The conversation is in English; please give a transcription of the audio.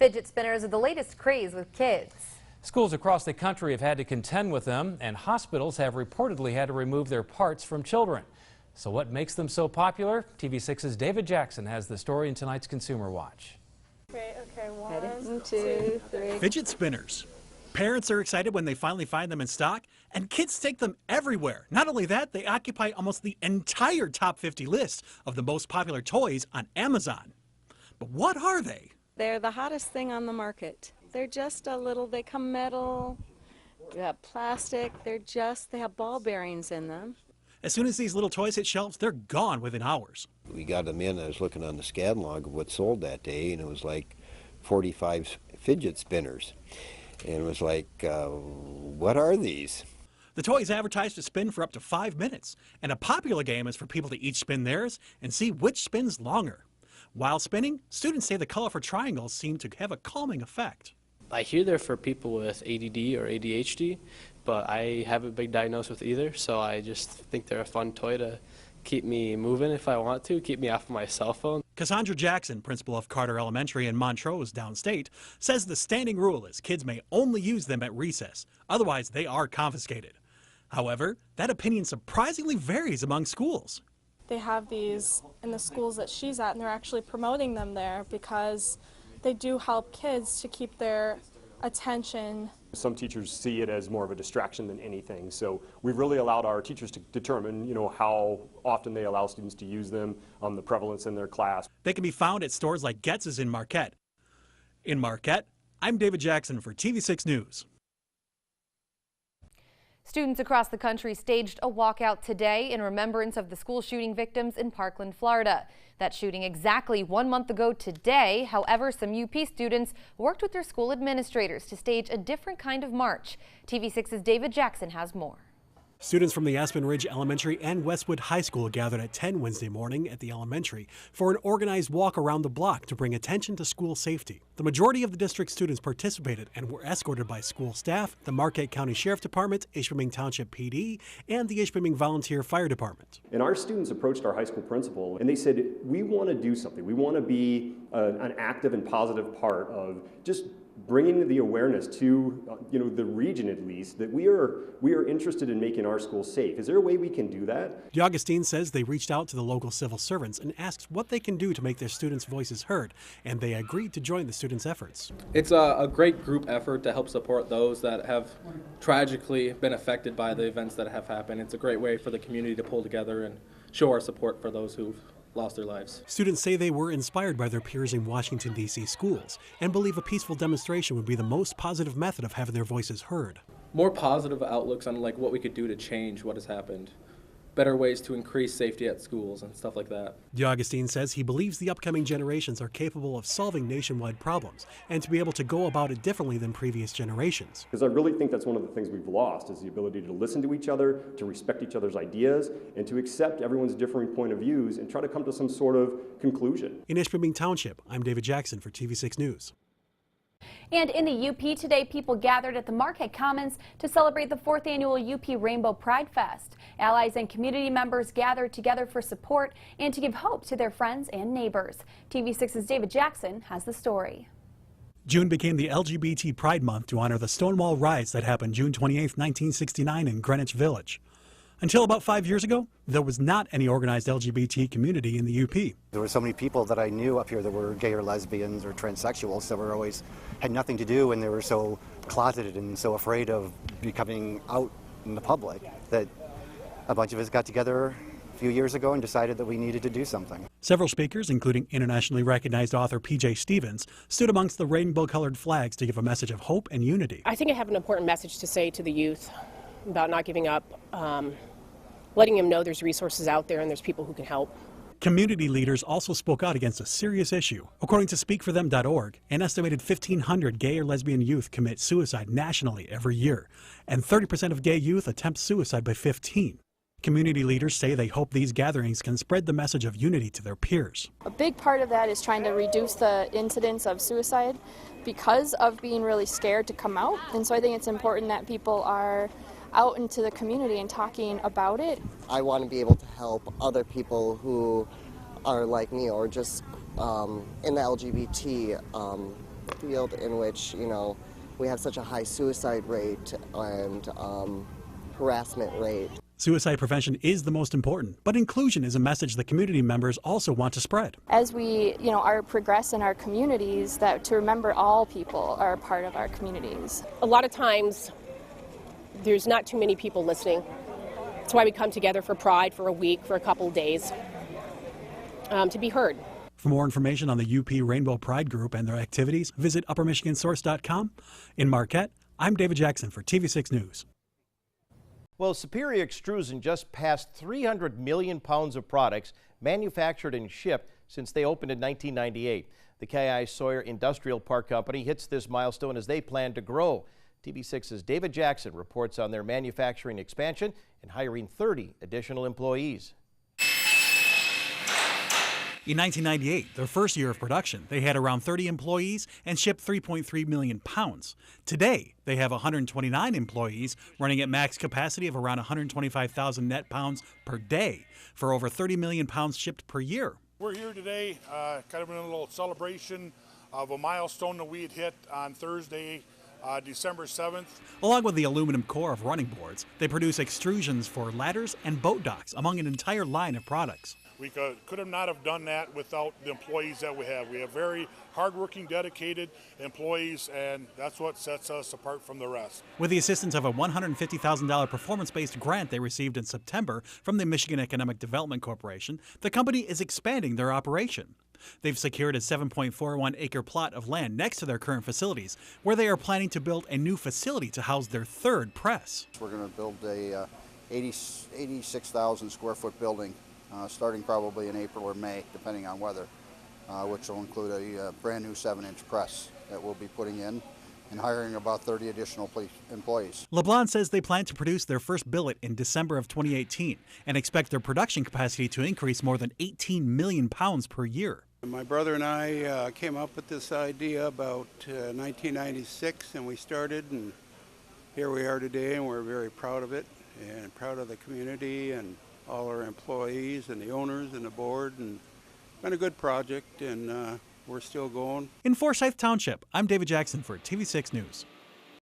Fidget spinners are the latest craze with kids. Schools across the country have had to contend with them, and hospitals have reportedly had to remove their parts from children. So what makes them so popular? TV6's David Jackson has the story in tonight's Consumer Watch. Okay, 1, 2, 3. Fidget spinners. Parents are excited when they finally find them in stock, and kids take them everywhere. Not only that, they occupy almost the entire top 50 list of the most popular toys on Amazon. But what are they? They're the hottest thing on the market. They're just they come metal, plastic, they have ball bearings in them. As soon as these little toys hit shelves, they're gone within hours. We got them in, I was looking on the catalog of what sold that day, and it was like 45 fidget spinners. And it was like, what are these? The toys advertised to spin for up to 5 minutes, and a popular game is for people to each spin theirs and see which spins longer. While spinning, students say the colorful triangles seem to have a calming effect. I hear they're for people with ADD or ADHD, but I haven't been diagnosed with either, so I just think they're a fun toy to keep me moving if I want to, keep me off of my cell phone. Cassandra Jackson, principal of Carter Elementary in Montrose, downstate, says the standing rule is kids may only use them at recess. Otherwise, they are confiscated. However, that opinion surprisingly varies among schools. They have these in the schools that she's at, and they're actually promoting them there because they do help kids to keep their attention. Some teachers see it as more of a distraction than anything, so we've really allowed our teachers to determine, how often they allow students to use them, the prevalence in their class. They can be found at stores like Getz's in Marquette. In Marquette, I'm David Jackson for TV6 News. Students across the country staged a walkout today in remembrance of the school shooting victims in Parkland, Florida. That shooting exactly 1 month ago today. However, some UP students worked with their school administrators to stage a different kind of march. TV6's David Jackson has more. Students from the Aspen Ridge Elementary and Westwood High School gathered at 10 Wednesday morning at the elementary for an organized walk around the block to bring attention to school safety. The majority of the district students participated and were escorted by school staff, the Marquette County Sheriff Department, Ishpeming Township PD, and the Ishpeming Volunteer Fire Department. And our students approached our high school principal and they said, we want to do something. We want to be an active and positive part of just bringing the awareness to the region, at least, that we are interested in making our schools safe. Is there a way we can do that? DeAugustine says they reached out to the local civil servants and asked what they can do to make their students' voices heard, and they agreed to join the students' efforts. It's a great group effort to help support those that have tragically been affected by the events that have happened. It's a great way for the community to pull together and show our support for those who've lost their lives. Students say they were inspired by their peers in Washington, D.C. schools and believe a peaceful demonstration would be the most positive method of having their voices heard. More positive outlooks on what we could do to change what has happened. Better ways to increase safety at schools and stuff like that. DeAugustine says he believes the upcoming generations are capable of solving nationwide problems and to be able to go about it differently than previous generations. Because I really think that's one of the things we've lost is the ability to listen to each other, to respect each other's ideas, and to accept everyone's differing point of views and try to come to some sort of conclusion. In Ishpeming Township, I'm David Jackson for TV6 News. And in the UP today, people gathered at the Marquette Commons to celebrate the 4th annual UP Rainbow Pride Fest. Allies and community members gathered together for support and to give hope to their friends and neighbors. TV6's David Jackson has the story. June became the LGBT Pride Month to honor the Stonewall riots that happened June 28, 1969 in Greenwich Village. Until about 5 years ago, there was not any organized LGBT community in the UP. There were so many people that I knew up here that were gay or lesbians or transsexuals that were always had nothing to do, and they were so closeted and so afraid of becoming out in the public that a bunch of us got together a few years ago and decided that we needed to do something. Several speakers, including internationally recognized author P.J. Stevens, stood amongst the rainbow-colored flags to give a message of hope and unity. I think I have an important message to say to the youth about not giving up, letting them know there's resources out there and there's people who can help. Community leaders also spoke out against a serious issue. According to SpeakForThem.org, an estimated 1,500 gay or lesbian youth commit suicide nationally every year, and 30% of gay youth attempt suicide by 15. Community leaders say they hope these gatherings can spread the message of unity to their peers. A big part of that is trying to reduce the incidence of suicide because of being really scared to come out. And so I think it's important that people are out into the community and talking about it. I want to be able to help other people who are like me or just in the LGBT field in which, you know, we have such a high suicide rate and harassment rate. Suicide prevention is the most important, but inclusion is a message that community members also want to spread. As we, are progress in our communities, that to remember all people are a part of our communities. A lot of times, there's not too many people listening. That's why we come together for Pride for a week, for a couple of days, to be heard. For more information on the UP Rainbow Pride Group and their activities, visit uppermichigansource.com. In Marquette, I'm David Jackson for TV6 News. Well, Superior Extrusion just passed 300 million pounds of products manufactured and shipped since they opened in 1998. The K.I. Sawyer Industrial Park Company hits this milestone as they plan to grow. TV6's David Jackson reports on their manufacturing expansion and hiring 30 additional employees. In 1998, their first year of production, they had around 30 employees and shipped 3.3 million pounds. Today, they have 129 employees running at max capacity of around 125,000 net pounds per day for over 30 million pounds shipped per year. We're here today kind of in a little celebration of a milestone that we had hit on Thursday, December 7th. Along with the aluminum core of running boards, they produce extrusions for ladders and boat docks, among an entire line of products. We could have not have done that without the employees that we have. We have very hardworking, dedicated employees, and that's what sets us apart from the rest. With the assistance of a $150,000 performance-based grant they received in September from the Michigan Economic Development Corporation, the company is expanding their operation. They've secured a 7.41-acre plot of land next to their current facilities, where they are planning to build a new facility to house their third press. We're going to build a 86,000 square foot building. Starting probably in April or May, depending on weather, which will include a brand new 7-inch press that we'll be putting in and hiring about 30 additional employees. LeBlanc says they plan to produce their first billet in December of 2018 and expect their production capacity to increase more than 18 million pounds per year. My brother and I came up with this idea about 1996, and we started, and here we are today, and we're very proud of it and proud of the community and all our employees and the owners and the board, and it's been a good project, and we're still going. In Forsyth Township, I'm David Jackson for TV6 News.